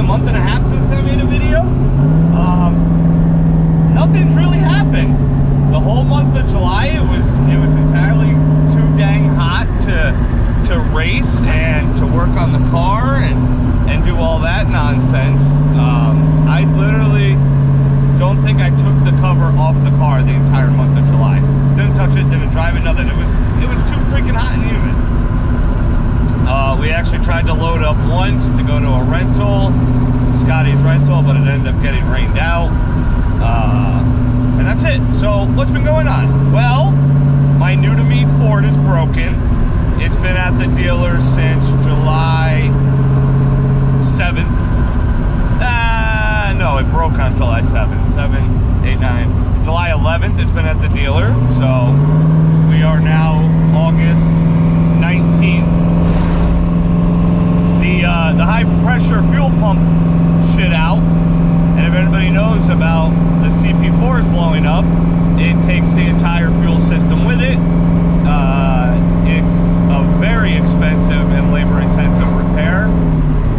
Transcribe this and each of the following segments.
month and a half since I made a video. Nothing's really happened. The whole month of July, it was entirely too dang hot to race and to work on the car and do all that nonsense. I literally don't think I took the cover off the car the entire month of July. Didn't touch it, didn't drive it, nothing. It was too freaking hot and humid. We actually tried to load up once to go to a rental, Scotty's rental, but it ended up getting rained out. And that's it. So what's been going on? Well, my new to me Ford is broken. It's been at the dealer since July 7th. No, it broke on July 7th. 7, 8, 9. July 11th it's been at the dealer. So we are now August 19th. The high pressure fuel pump shit out. And if anybody knows about the CP4s blowing up, it takes the entire fuel system with it. It's a very expensive and labor-intensive repair.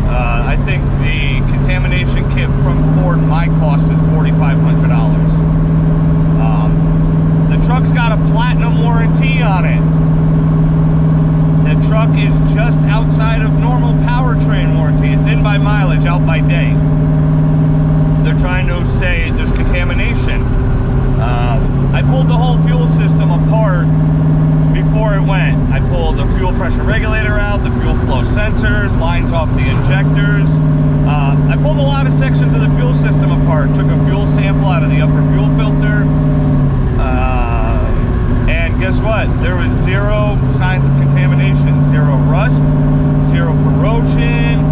I think the contamination kit from Ford, my cost is $4,500. The truck's got a platinum warranty on it. The truck is just outside of normal powertrain warranty. It's in by mileage, out by day. They're trying to say there's contamination. I pulled the whole fuel system apart before it went. I pulled the fuel pressure regulator out, the fuel flow sensors, lines off the injectors. I pulled a lot of sections of the fuel system apart, took a fuel sample out of the upper fuel filter, and guess what? There was zero signs of contamination, zero rust, zero corrosion.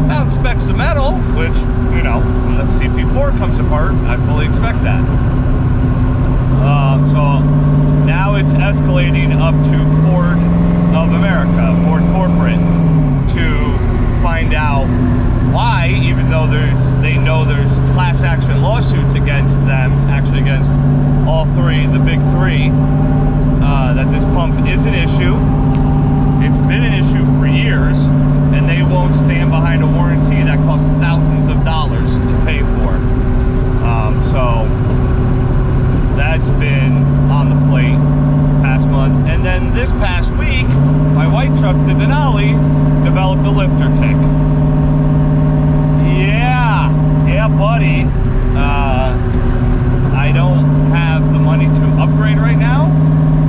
Found specks of metal, which, you know, when the CP4 comes apart, I fully expect that. So now it's escalating up to Ford of America, Ford Corporate, to find out why, even though they know there's class action lawsuits against them, actually against all three, the big three, that this pump is an issue. It's been an issue for years, and they won't stand behind a warranty that costs thousands of dollars to pay for. So that's been on the plate past month. And then this past week, my white truck, the Denali, developed a lifter tick. Yeah, buddy. I don't have the money to upgrade right now,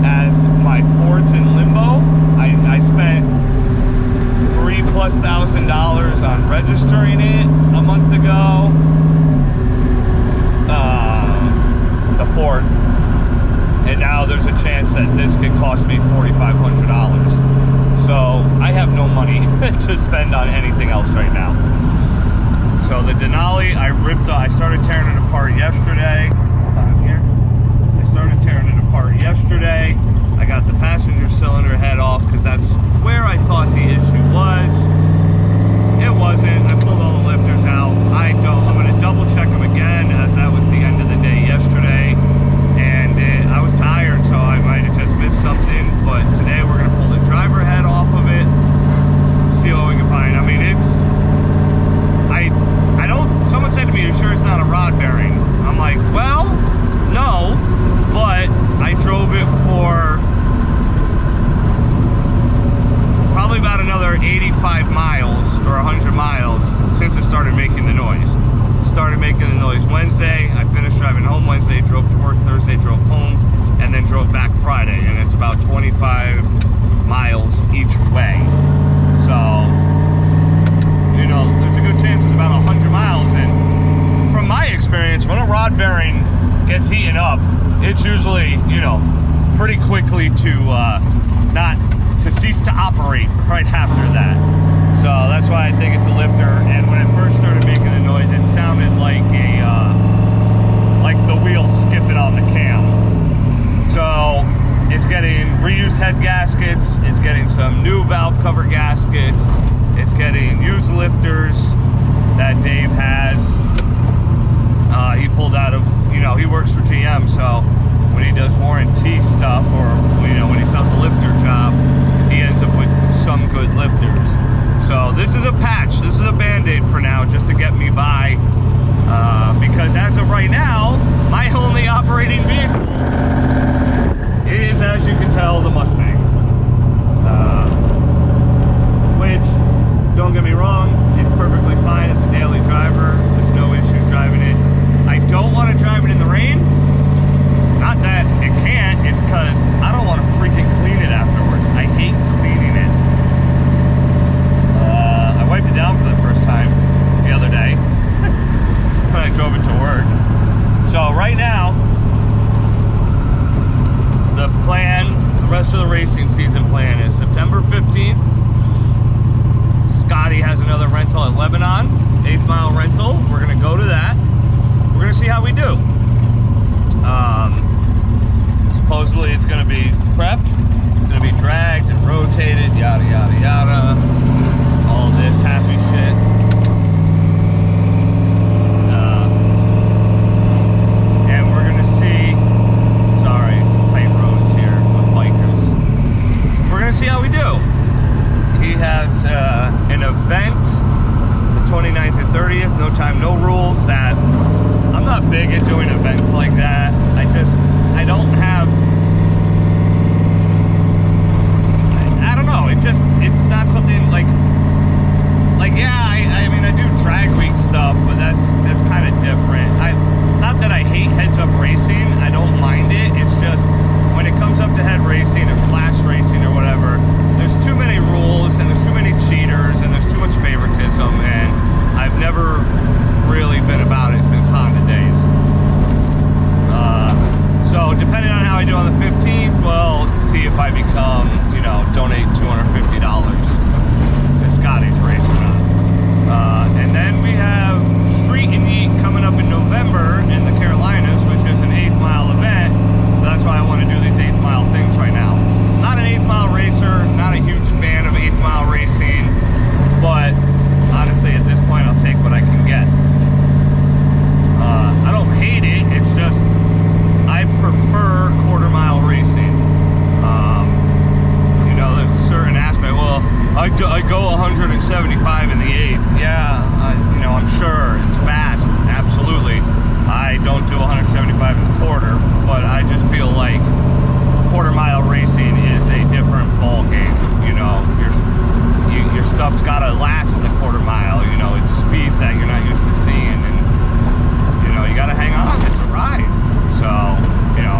as my Ford's in limbo. I spent $3,000+ on registering it a month ago. The Ford, and now there's a chance that this could cost me $4,500. So I have no money to spend on anything else right now. So the Denali, I started tearing it apart yesterday. I started tearing it apart yesterday. I got the passenger cylinder head off because that's where I thought the issue was. It wasn't. I pulled all the lifters out. I'm going to double check them again, as that was the end of the day yesterday. And I was tired, so I might have just missed something. But today we're going to pull the driver head off of it, see what we can find. I mean, I don't, someone said to me, "You sure it's not a rod bearing?" I'm like, well, no, but I drove it for probably about another 85 miles or 100 miles since it started making the noise. Started making the noise Wednesday. I finished driving home Wednesday, drove to work Thursday, drove home, and then drove back Friday. And it's about 25 miles each way. So, you know, there's a good chance it's about 100 miles. And from my experience, when a rod bearing gets heated up, it's usually, you know, pretty quickly to cease to operate right after that. So that's why I think it's a lifter. And when it first started making the noise, it sounded like like the wheels skipping on the cam. So it's getting reused head gaskets, it's getting some new valve cover gaskets, it's getting used lifters that Dave has. He pulled out of, you know, he works for GM, so when he does warranty stuff, or, you know, when he sells a lifter job, he ends up with some good lifters. So this is a a patch. This is a band-aid for now, just to get me by. Because as of right now, my only operating vehicle is, as you can tell, the Mustang. Which, don't get me wrong, it's perfectly fine as a daily driver. There's no issues driving it. I don't want to drive it in the rain. Not that it can't, it's because I don't want to freaking clean it afterwards. I hate cleaning it. I wiped it down for the first time the other day when I drove it to work. So right now, the plan, the rest of the racing season plan is September 15th. Scotty has another rental at Lebanon, 8th Mile rental. We're gonna go to that. We're gonna see how we do. Supposedly it's gonna be prepped, it's gonna be dragged and rotated, yada yada yada. All this happy shit. And we're gonna see, sorry, tight roads here with bikers. We're gonna see how we do. He has an event the 29th and 30th, no time, no rules. That I'm not big at doing events like that. I don't have, I don't know, it's not something like yeah, I mean, I do drag week stuff, but that's kind of different. Not that I hate heads up racing, I don't mind it. It's just when it comes up to head racing or class racing or whatever, there's too many rules and there's too many cheaters and there's too much favoritism, and I've never really been about it since Honda days. So depending on how I do on the 15th, well, see if I become, donate $250 to Scotty's race or not. And then we have Street and Yeet coming up in November in the Carolinas, which is an 8th Mile event. So that's why I want to do these 8th Mile things right now. Not an 8th Mile racer, not a huge fan of 8th Mile racing, but honestly at this point I'll take what I can get. I don't hate it, it's just I prefer quarter mile racing. There's a certain aspect. Well, I go 175 in the 8th. Yeah, I'm sure it's fast. Absolutely. I don't do 175 in the quarter, but I just feel like quarter mile racing is a different ball game. Your stuff's gotta last the quarter mile. It's speeds that you're not used to seeing, and you gotta hang on. It's a ride. So,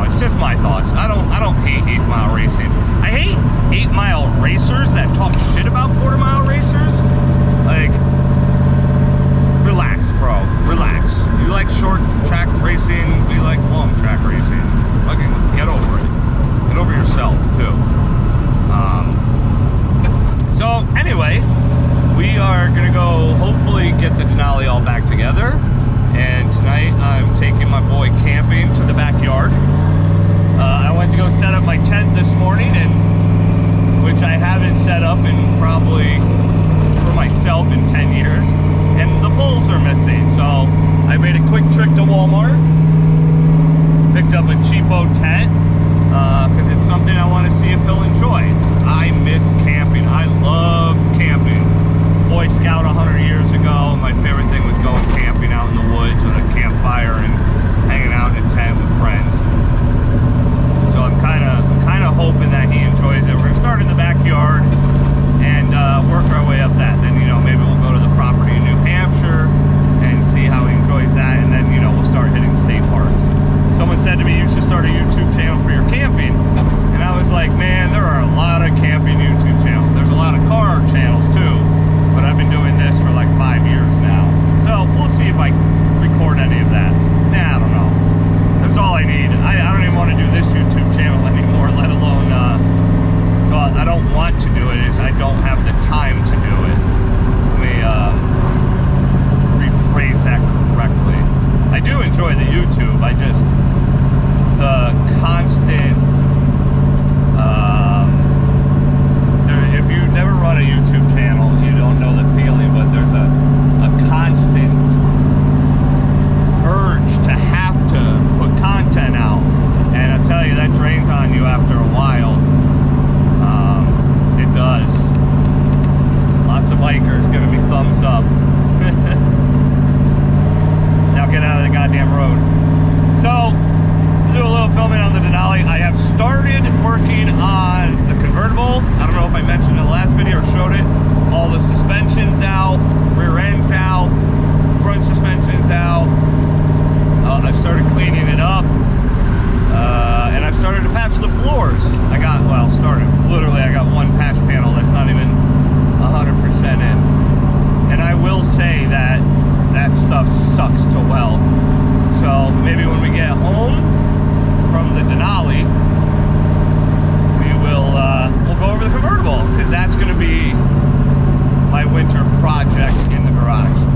it's just my thoughts. I don't hate 8th Mile racing. I hate 8th Mile racers that talk shit about quarter mile racers. Like, relax, bro. Relax. You like short track racing, we like long track racing. Fucking get over it. Get over yourself, too. So, anyway, we are gonna go hopefully get the Denali all back together. And tonight I'm taking my boy camping to the backyard. I went to go set up my tent this morning, and which I haven't set up in probably for myself in 10 years. And the poles are missing, so I made a quick trip to Walmart, picked up a cheapo tent, because it's something I want to see if he'll enjoy. I miss camping. I loved camping. Boy Scout 100 years ago, my favorite thing was going camping out in the woods with a campfire and hanging out in a tent with friends. So I'm kind of hoping that he enjoys it. We're gonna start in the backyard and work our way up that. Then maybe we'll go to the property in New Hampshire and see how he enjoys that, and then we'll start hitting state parks. Someone said to me, you should start a YouTube channel for your camping, and I was like, man, there are a lot of camping YouTube channels. There's a lot of car channels too. But I've been doing this for like 5 years now. So we'll see if I record any of that. Nah,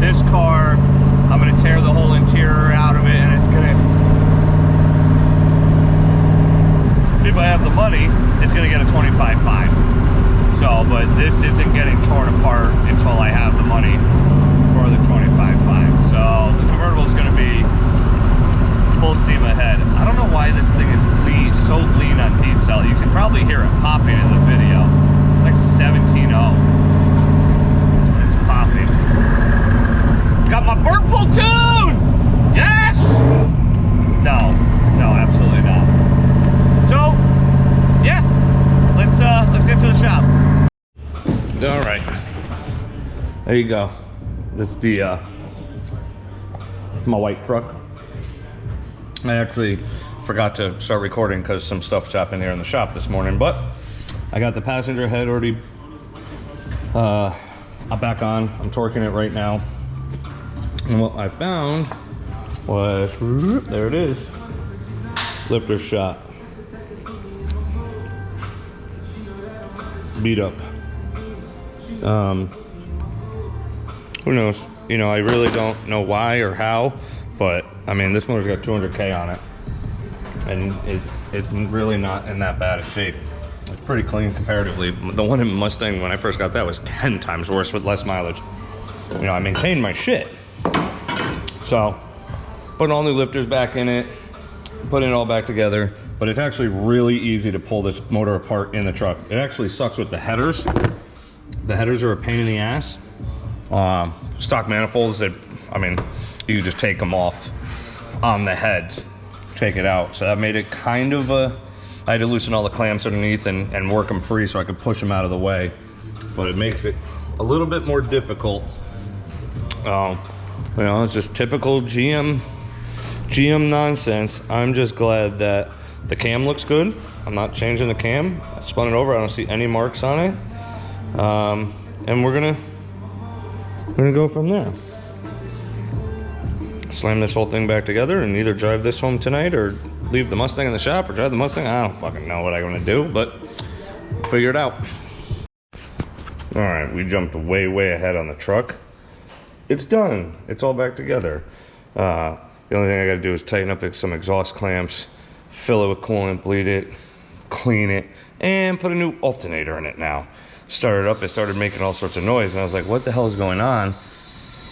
this car, I'm gonna tear the whole interior out of it, and it's gonna, if I have the money, it's gonna get a 25.5. So, but this isn't getting torn apart until I have the money for the 25.5. So the convertible is gonna be full steam ahead. I don't know why this thing is lean, so lean on decel. You can probably hear it popping in the video. Like 17.0. It's popping. Got my burp platoon! Yes! No, absolutely not. So, yeah, let's get to the shop. All right, there you go. This is the my white truck. I actually forgot to start recording because some stuff's happened here in the shop this morning, but I got the passenger head already back on. I'm torquing it right now. And what I found was, there it is, lifter shot. Beat up. Who knows? You know, I really don't know why or how, but I mean, this motor's got 200K on it, and it's really not in that bad a shape. It's pretty clean comparatively. The one in Mustang, when I first got that, was 10 times worse with less mileage. You know, I maintained my shit. So, put all new lifters back in it, putting it all back together, but it's actually really easy to pull this motor apart in the truck. It actually sucks with the headers. The headers are a pain in the ass. Stock manifolds, I mean, you just take them off on the heads, take it out. So that made it kind of I had to loosen all the clamps underneath and work them free so I could push them out of the way. But it makes it a little bit more difficult. You know, it's just typical GM nonsense. I'm just glad that the cam looks good. I'm not changing the cam. I spun it over. I don't see any marks on it. And we're gonna go from there. Slam this whole thing back together and either drive this home tonight or leave the Mustang in the shop or drive the Mustang. I don't fucking know what I'm gonna do, but figure it out. All right, we jumped way ahead on the truck. It's done. It's all back together. The only thing I gotta do is tighten up some exhaust clamps, fill it with coolant, bleed it, clean it, and put a new alternator in it now. Started up, it started making all sorts of noise, and I was like, what the hell is going on?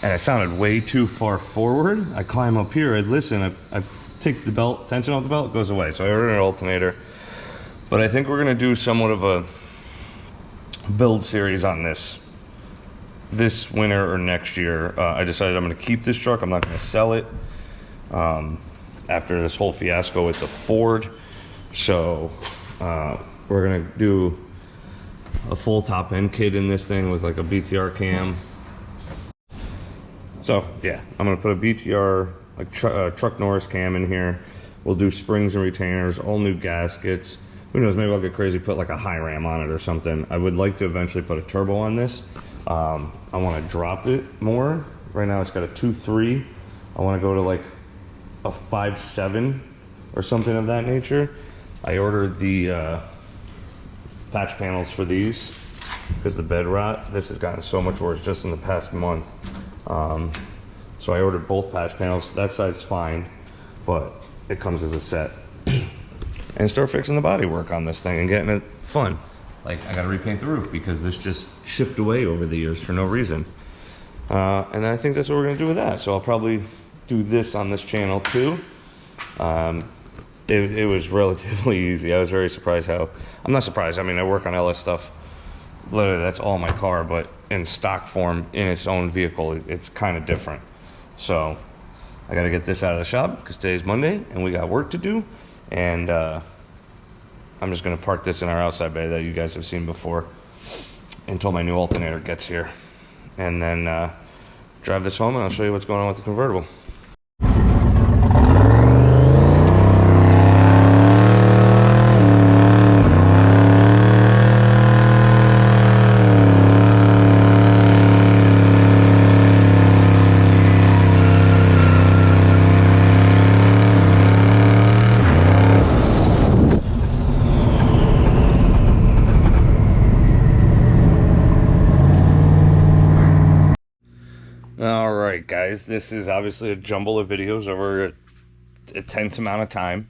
And it sounded way too far forward. I climb up here, I listen, I take the belt, tension off the belt, it goes away. So I ordered an alternator. But I think we're gonna do somewhat of a build series on this winter or next year. I decided I'm gonna keep this truck. I'm not gonna sell it after this whole fiasco with the Ford. So we're gonna do a full top end kit in this thing with like a BTR cam. So yeah, I'm gonna put a BTR like truck Norris cam in here. We'll do springs and retainers, all new gaskets. Who knows, maybe I'll get crazy, put like a high ram on it or something. I would like to eventually put a turbo on this. I want to drop it more. Right now it's got a 2.3. I want to go to like a 5.7 or something of that nature. I ordered the patch panels for these because the bed rot, this has gotten so much worse just in the past month. So I ordered both patch panels. That side's fine, but it comes as a set. And start fixing the body work on this thing and getting it fun. Like, I gotta repaint the roof because this just chipped away over the years for no reason. And I think that's what we're gonna do with that. So I'll probably do this on this channel too. It was relatively easy. I was very surprised how, I'm not surprised, I mean, I work on LS stuff. Literally, that's all my car, but in stock form, in its own vehicle, it's kind of different. So I gotta get this out of the shop because today's Monday and we got work to do. And I'm just gonna park this in our outside bay that you guys have seen before until my new alternator gets here. And then drive this home and I'll show you what's going on with the convertible. Alright guys, this is obviously a jumble of videos over a tense amount of time.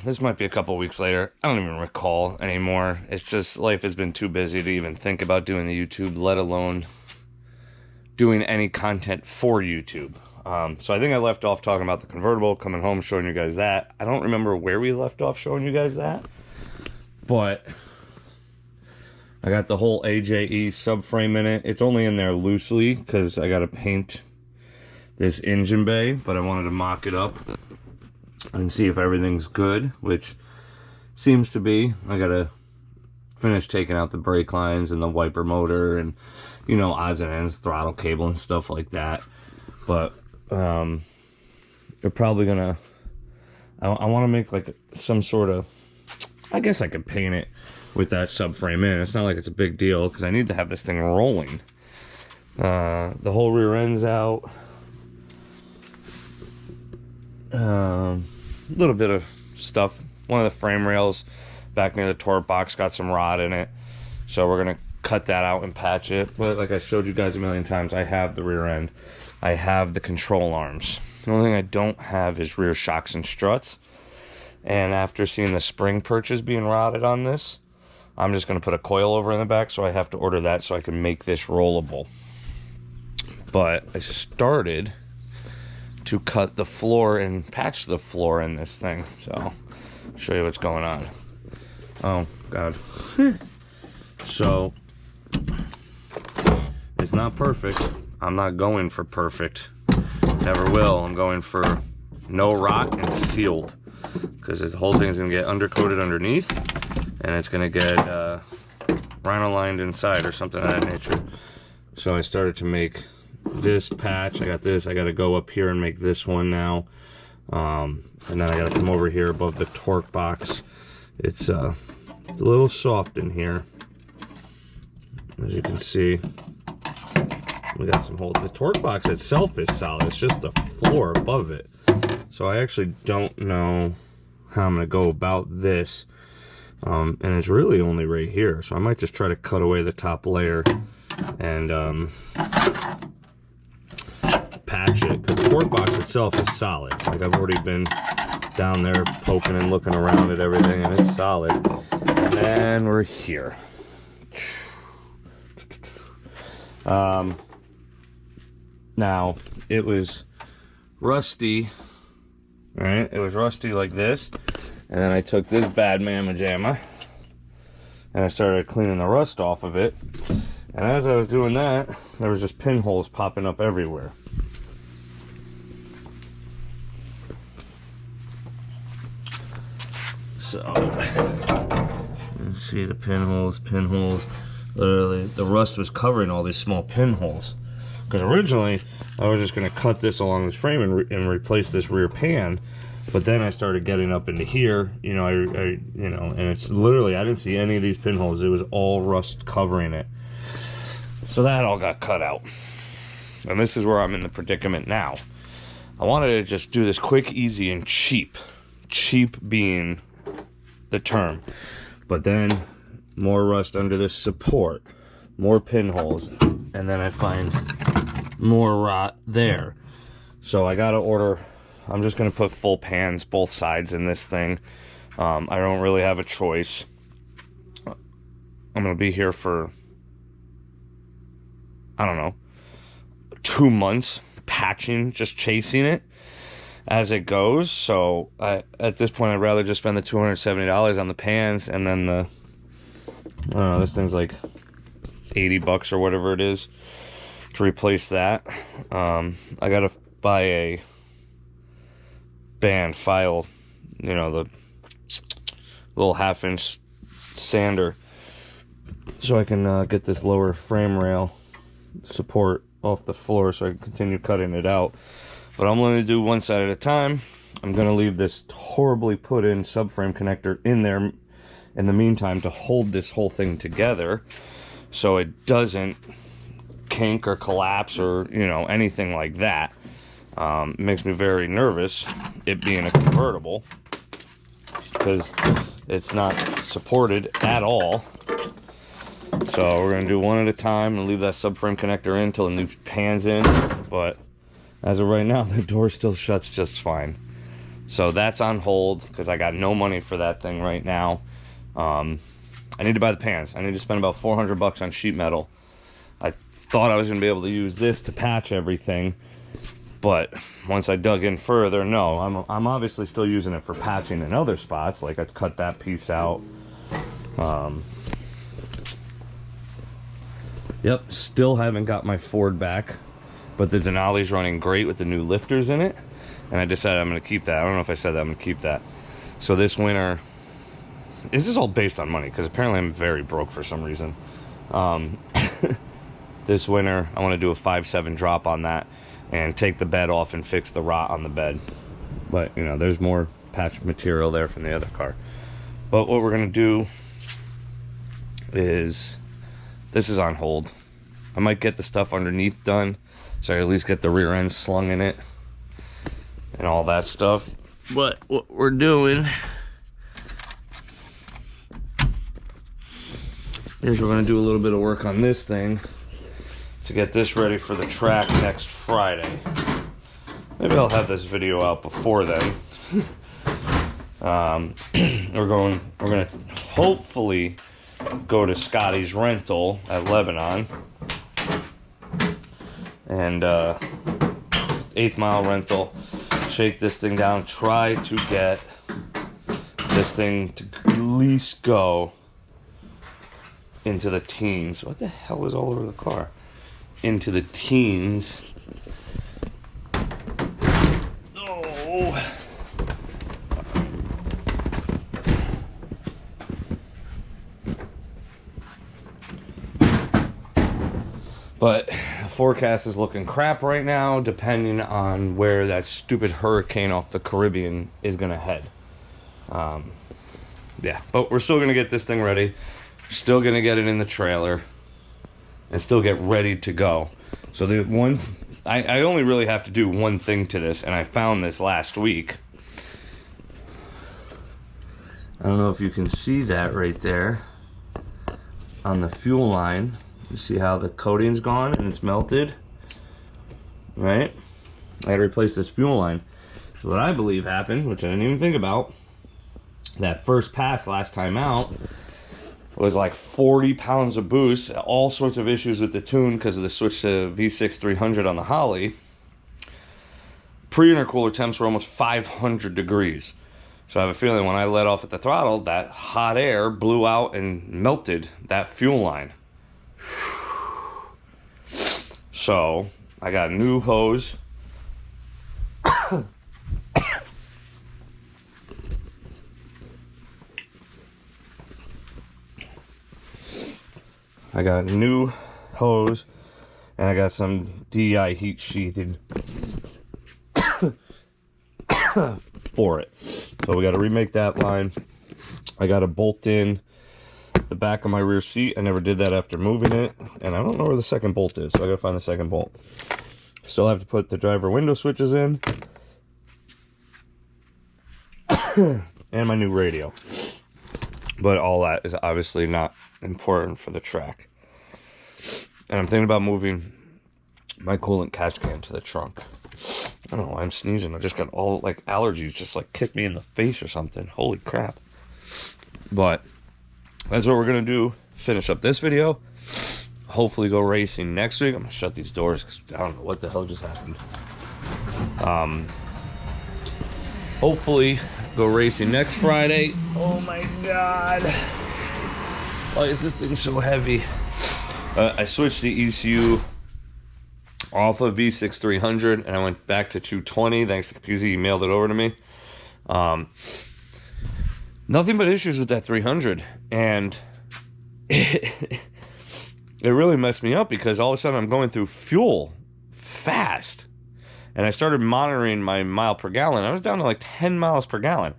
This might be a couple weeks later. I don't even recall anymore. It's just life has been too busy to even think about doing the YouTube, let alone doing any content for YouTube. So I think I left off talking about the convertible, coming home, showing you guys that. I don't remember where we left off showing you guys that, but I got the whole AJE subframe in it. It's only in there loosely because I got to paint this engine bay, but I wanted to mock it up and see if everything's good, which seems to be. I got to finish taking out the brake lines and the wiper motor and, you know, odds and ends, throttle cable and stuff like that. But they're probably gonna, I want to make like some sort of, I guess I could paint it with that subframe in. It's not like it's a big deal because I need to have this thing rolling. The whole rear end's out. A little bit of stuff. One of the frame rails back near the torque box got some rot in it, so we're gonna cut that out and patch it. But like I showed you guys a million times, I have the rear end, I have the control arms. The only thing I don't have is rear shocks and struts. And after seeing the spring perches being rotted on this, I'm just going to put a coil over in the back, so I have to order that so I can make this rollable. But I started to cut the floor and patch the floor in this thing, so I'll show you what's going on. Oh god. So it's not perfect. I'm not going for perfect, never will. I'm going for no rot and sealed, because the whole thing is going to get undercoated underneath, and it's going to get rhino-lined inside or something of that nature. So I started to make this patch. I got this. I got to go up here and make this one now. And then I got to come over here above the torque box. It's a little soft in here, as you can see. We got some holes. The torque box itself is solid. It's just the floor above it. So I actually don't know how I'm going to go about this. And it's really only right here. So I might just try to cut away the top layer and patch it. Because the torque box itself is solid. Like, I've already been down there poking and looking around at everything, and it's solid. And then we're here. Now, it was rusty. Right, it was rusty like this, and then I took this bad mamma jamma and I started cleaning the rust off of it, and as I was doing that, there was just pinholes popping up everywhere. So let's see the pinholes. Literally, the rust was covering all these small pinholes. Because originally, I was just going to cut this along this frame and replace this rear pan, but then I started getting up into here, you know, you know, and it's literally, I didn't see any of these pinholes. It was all rust covering it. So that all got cut out. And this is where I'm in the predicament now. I wanted to just do this quick, easy, and cheap. Cheap being the term. But then, more rust under this support, more pinholes, and then I find more rot there. So I gotta order, I'm just gonna put full pans both sides in this thing. I don't really have a choice. I'm gonna be here for, I don't know, 2 months patching, just chasing it as it goes. So at this point, I'd rather just spend the $270 on the pans, and then the, I don't know, this thing's like 80 bucks or whatever it is to replace that. I gotta buy a band file, you know, the little 1/2-inch sander, so I can get this lower frame rail support off the floor so I can continue cutting it out. But I'm going to do one side at a time. I'm going to leave this horribly put in subframe connector in there in the meantime to hold this whole thing together, so it doesn't kink or collapse or, you know, anything like that. It makes me very nervous, it being a convertible, because it's not supported at all. So we're gonna do one at a time and leave that subframe connector in until the new pan's in. But as of right now, the door still shuts just fine. So that's on hold because I got no money for that thing right now. I need to buy the pans. I need to spend about 400 bucks on sheet metal. I thought I was gonna be able to use this to patch everything, but once I dug in further, no, I'm obviously still using it for patching in other spots. Like I cut that piece out. Yep, still haven't got my Ford back, but the Denali's running great with the new lifters in it, and I decided I'm gonna keep that. I don't know if I said that, I'm gonna keep that. So this winter, this is all based on money because apparently I'm very broke for some reason. This winter I want to do a 5.7 drop on that and take the bed off and fix the rot on the bed. But you know, there's more patch material there from the other car. But what we're gonna do is, this is on hold. I might get the stuff underneath done so I at least get the rear end slung in it and all that stuff. But what we're doing is we're gonna do a little bit of work on this thing to get this ready for the track next Friday. Maybe I'll have this video out before then. We're gonna hopefully go to Scotty's rental at Lebanon and 8th Mile rental, shake this thing down, try to get this thing to at least go into the teens. What the hell is all over the car? Into the teens. Oh. But the forecast is looking crap right now, depending on where that stupid hurricane off the Caribbean is gonna head. Yeah, but we're still gonna get this thing ready. Still gonna get it in the trailer and still get ready to go. So the one, I only really have to do one thing to this, and I found this last week. I don't know if you can see that right there on the fuel line. You see how the coating's gone and it's melted, right? I had to replace this fuel line. So what I believe happened, which I didn't even think about, that first pass last time out was like 40 pounds of boost, all sorts of issues with the tune because of the switch to V6 300 on the Holly. Pre-intercooler temps were almost 500 degrees. So I have a feeling when I let off at the throttle, that hot air blew out and melted that fuel line. So I got a new hose. I got a new hose and I got some DI heat sheathing for it. So we got to remake that line. I got to bolt in the back of my rear seat. I never did that after moving it, and I don't know where the second bolt is, so I gotta find the second bolt. Still have to put the driver window switches in and my new radio, but all that is obviously not important for the track. And I'm thinking about moving my coolant catch can to the trunk. I don't know why I'm sneezing. I just got all like allergies just like kicked me in the face or something. Holy crap. But that's what we're gonna do. Finish up this video. Hopefully go racing next week. I'm gonna shut these doors because I don't know what the hell just happened. Hopefully go racing next Friday. Oh my god. Why is this thing so heavy? I switched the ECU off of V6 300 and I went back to 220 thanks to PZ. He mailed it over to me. Nothing but issues with that 300, and it really messed me up because all of a sudden I'm going through fuel fast, and I started monitoring my mile per gallon. I was down to like 10 miles per gallon.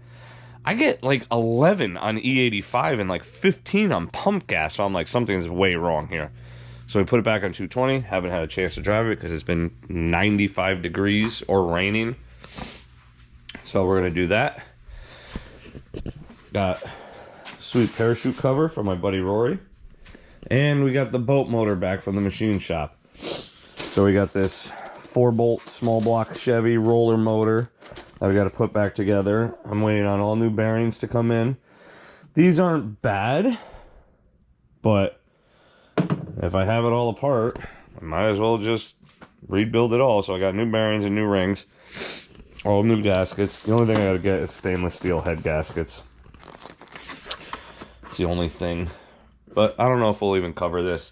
I get like 11 on E85 and like 15 on pump gas, so I'm like, something's way wrong here. So we put it back on 220. Haven't had a chance to drive it because it's been 95 degrees or raining. So we're gonna do that. Got sweet parachute cover from my buddy Rory. And we got the boat motor back from the machine shop. So we got this 4-bolt small block Chevy roller motor that we got to put back together. I'm waiting on all new bearings to come in. These aren't bad, but if I have it all apart, I might as well just rebuild it all. So I got new bearings and new rings, all new gaskets. The only thing I got to get is stainless steel head gaskets. It's the only thing. But I don't know if we'll even cover this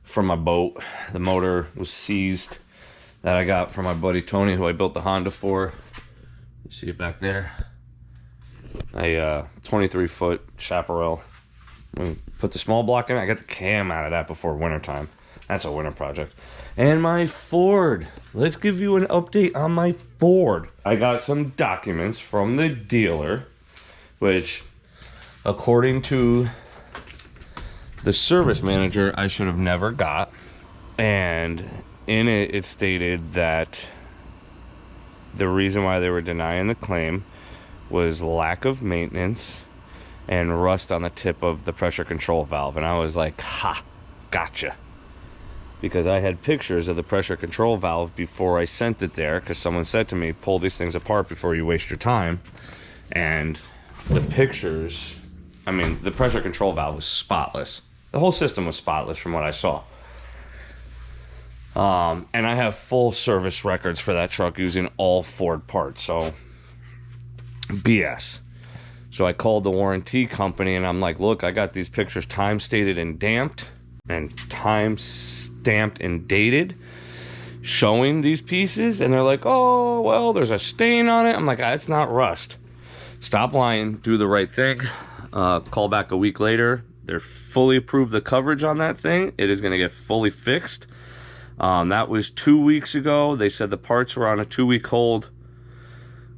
from my boat. The motor was seized that I got from my buddy Tony, who I built the Honda for. You see it back there? A 23-foot chaparral. Put the small block in. I got the cam out of that before wintertime. That's a winter project. And my Ford. Let's give you an update on my Ford. I got some documents from the dealer, which, according to the service manager, I should have never got. And in it, it stated that the reason why they were denying the claim was lack of maintenance and rust on the tip of the pressure control valve. And I was like, ha, gotcha. Because I had pictures of the pressure control valve before I sent it there, because someone said to me, pull these things apart before you waste your time. And the pictures, I mean, the pressure control valve was spotless. The whole system was spotless from what I saw. And I have full service records for that truck using all Ford parts, so BS. So I called the warranty company and I'm like, look, I got these pictures time stated and damped and time stamped and dated showing these pieces, and they're like, oh, well, there's a stain on it. I'm like, it's not rust. Stop lying, do the right thing. Call back a week later. They're fully approved the coverage on that thing. It is going to get fully fixed. That was 2 weeks ago. They said the parts were on a 2-week hold.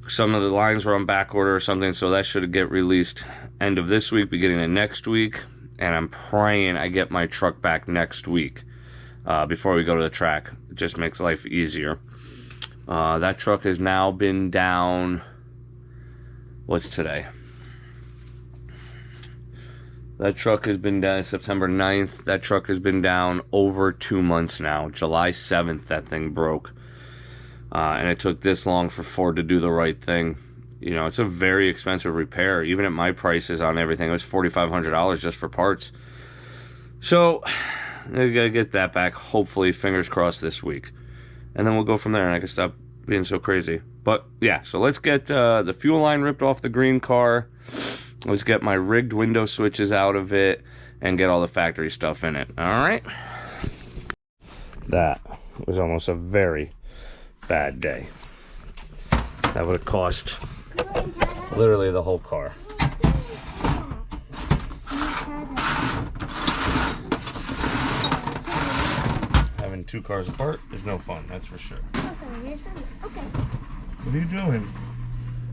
Some of the lines were on back order or something, so that should get released end of this week, beginning of next week. And I'm praying I get my truck back next week before we go to the track. It just makes life easier. That truck has now been down. What's today? That truck has been down September 9th. That truck has been down over 2 months now. July 7th, that thing broke. And it took this long for Ford to do the right thing. You know, it's a very expensive repair. Even at my prices on everything, it was $4,500 just for parts. So, I gotta get that back. Hopefully, fingers crossed this week. And then we'll go from there and I can stop being so crazy. But, yeah, so let's get the fuel line ripped off the green car. Let's get my rigged window switches out of it and get all the factory stuff in it. All right? That was almost a very bad day. That would have cost literally the whole car. Having two cars apart is no fun, that's for sure. Okay. What are you doing?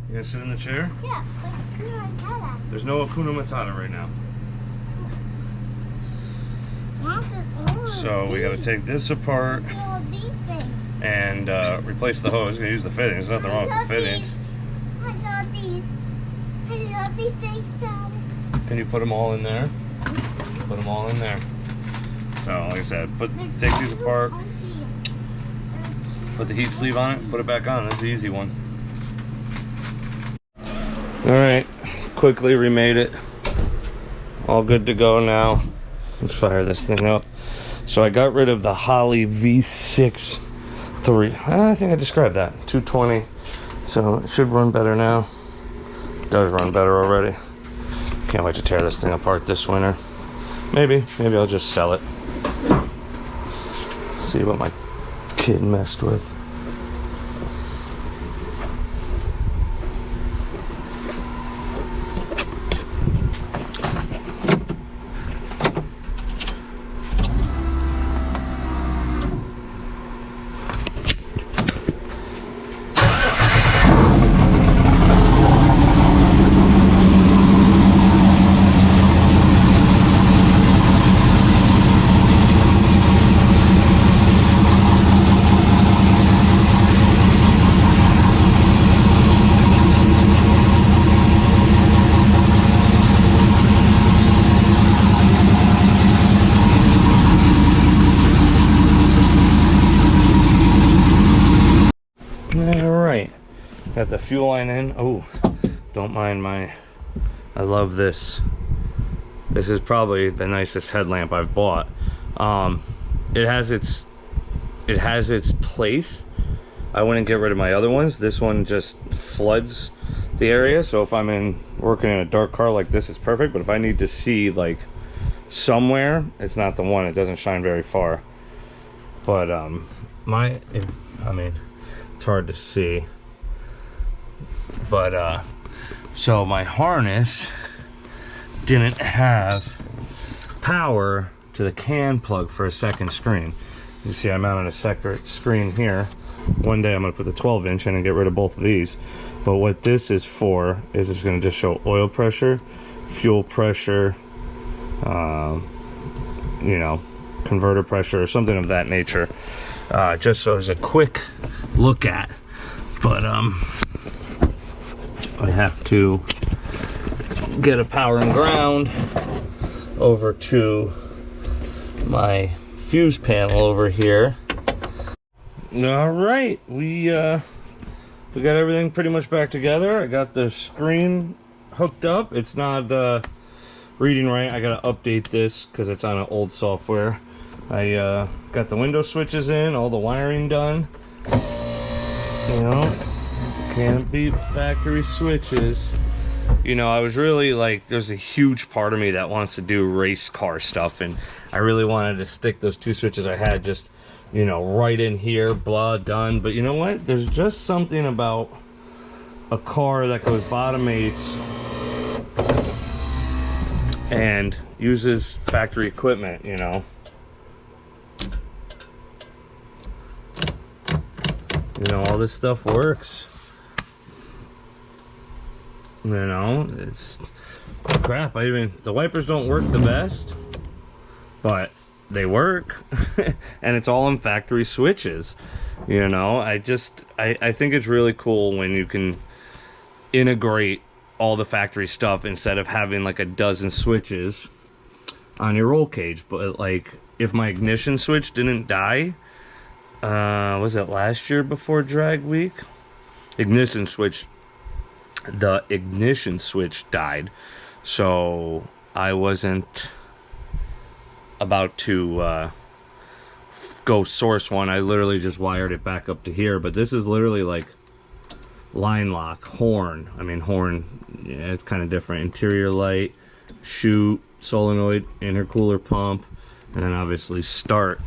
You gonna sit in the chair? Yeah, like Hakuna Matata. There's no Hakuna Matata right now. So we gotta take this apart These things. and replace the hose. We're gonna use the fittings. There's nothing wrong with the fittings. I love these. I love these things, Dad. Can you put them all in there? Put them all in there. So like I said, take these apart, put the heat sleeve on it, put it back on. That's the easy one. Alright, quickly remade it. All good to go now. Let's fire this thing up. So I got rid of the Holley V6 3. I think I described that. 220. So it should run better now. It does run better already. Can't wait to tear this thing apart this winter. Maybe I'll just sell it. See what my kid messed with. All right, got the fuel line in. Oh, don't mind my, I love this. This is probably the nicest headlamp I've bought. It has its place. I wouldn't get rid of my other ones. This one just floods the area, so if I'm working in a dark car like this, it's perfect. But if I need to see like somewhere, it's not the one. It doesn't shine very far. But I mean, it's hard to see. But so my harness didn't have power to the CAN plug for a second screen. You see I mounted a separate screen here. One day I'm going to put the 12-inch in and get rid of both of these. But what this is for is it's going to just show oil pressure, fuel pressure, you know, converter pressure or something of that nature. Just so as a quick look at. But I have to get a power and ground over to my fuse panel over here. All right, we got everything pretty much back together. I got the screen hooked up. It's not reading right. I gotta update this because it's on an old software. I got the window switches in, all the wiring done. You know, can't beat factory switches. You know, I was really like, there's a huge part of me that wants to do race car stuff, and I really wanted to stick those 2 switches I had just, you know, right in here, blah, done. But you know what? There's just something about a car that goes bottom 8s and uses factory equipment, you know. You know, all this stuff works. You know, it's crap. The wipers don't work the best, but they work. And it's all in factory switches. You know, I think it's really cool when you can integrate all the factory stuff instead of having like a dozen switches on your roll cage. But like, if my ignition switch didn't die, was it last year before drag week? The ignition switch died, so I wasn't about to go source one. I literally just wired it back up to here. But this is literally like line lock, horn. I mean, horn, yeah, it's kind of different. Interior light, chute, solenoid, intercooler pump, and then obviously start.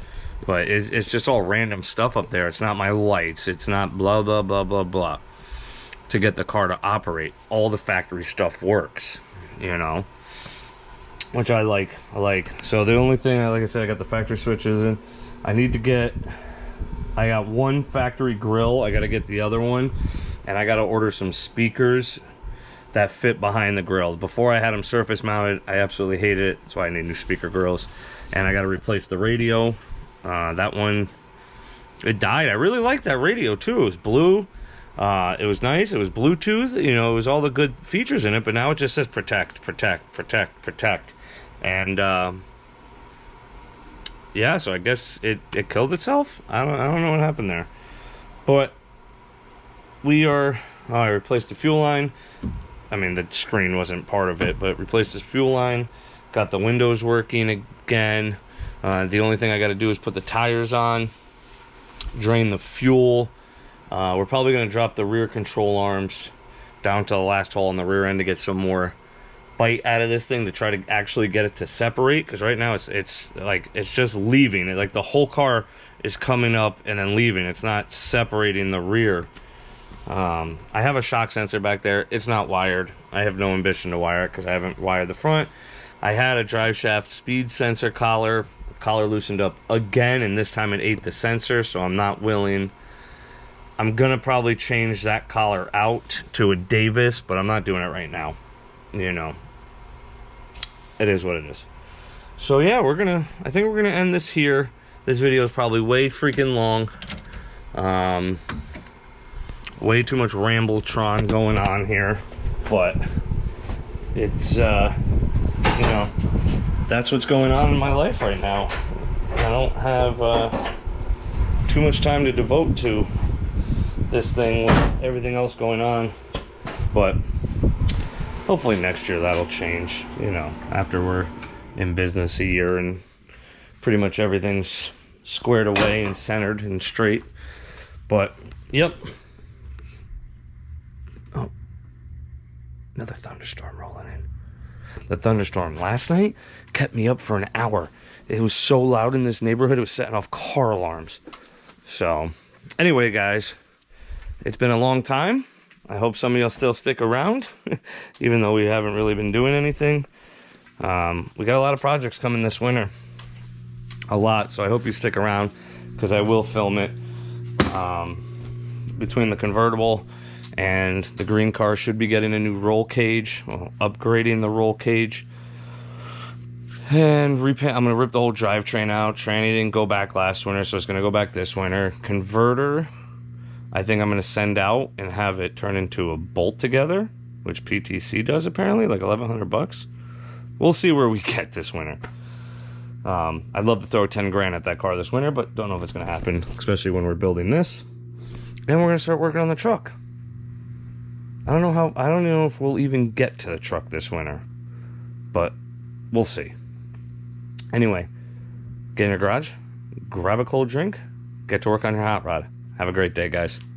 But it's just all random stuff up there. It's not my lights. It's not blah, blah, blah, blah, blah. To get the car to operate, all the factory stuff works, you know, which I like. So the only thing, like I said, I got the factory switches in. I got one factory grill. I got to get the other one, and I got to order some speakers that fit behind the grill. Before I had them surface mounted, I absolutely hated it. That's why I need new speaker grills. And I got to replace the radio. That one, it died. I really liked that radio too. It was blue. It was nice. It was Bluetooth. You know, it was all the good features in it. But now it just says protect, protect, protect, protect. And yeah, so I guess it killed itself. I don't know what happened there. But I replaced the fuel line. I mean, the screen wasn't part of it, but replaced this fuel line. Got the windows working again. The only thing I got to do is put the tires on, drain the fuel. We're probably going to drop the rear control arms down to the last hole on the rear end to get some more bite out of this thing, to try to actually get it to separate, because right now it's like it's just leaving. Like the whole car is coming up and then leaving. It's not separating the rear. I have a shock sensor back there. It's not wired. I have no ambition to wire it because I haven't wired the front. I had a drive shaft speed sensor collar. The collar loosened up again, and this time it ate the sensor, so I'm not willing. I'm gonna probably change that collar out to a Davis, but I'm not doing it right now. You know, it is what it is. So yeah, I think we're gonna end this here. This video is probably way freaking long. Way too much Rambletron going on here, but it's you know, that's what's going on in my life right now. I don't have too much time to devote to this thing with everything else going on. But hopefully next year that'll change, you know, after we're in business a year and pretty much everything's squared away and centered and straight. But yep. Oh, another thunderstorm rolling in. The thunderstorm last night kept me up for an hour. It was so loud in this neighborhood, it was setting off car alarms. So anyway, guys, it's been a long time. I hope some of y'all still stick around, even though we haven't really been doing anything. We got a lot of projects coming this winter. A lot, so I hope you stick around, because I will film it. Between the convertible and the green car should be getting a new roll cage, well, upgrading the roll cage. And repaint. I'm going to rip the whole drivetrain out. Tranny didn't go back last winter, so it's going to go back this winter. Converter, I think I'm going to send out and have it turn into a bolt together, which PTC does apparently, like $1,100. We'll see where we get this winter. I'd love to throw 10 grand at that car this winter, but don't know if it's going to happen, especially when we're building this. And we're going to start working on the truck. I don't know if we'll even get to the truck this winter, but we'll see. Anyway, get in your garage, grab a cold drink, get to work on your hot rod. Have a great day, guys.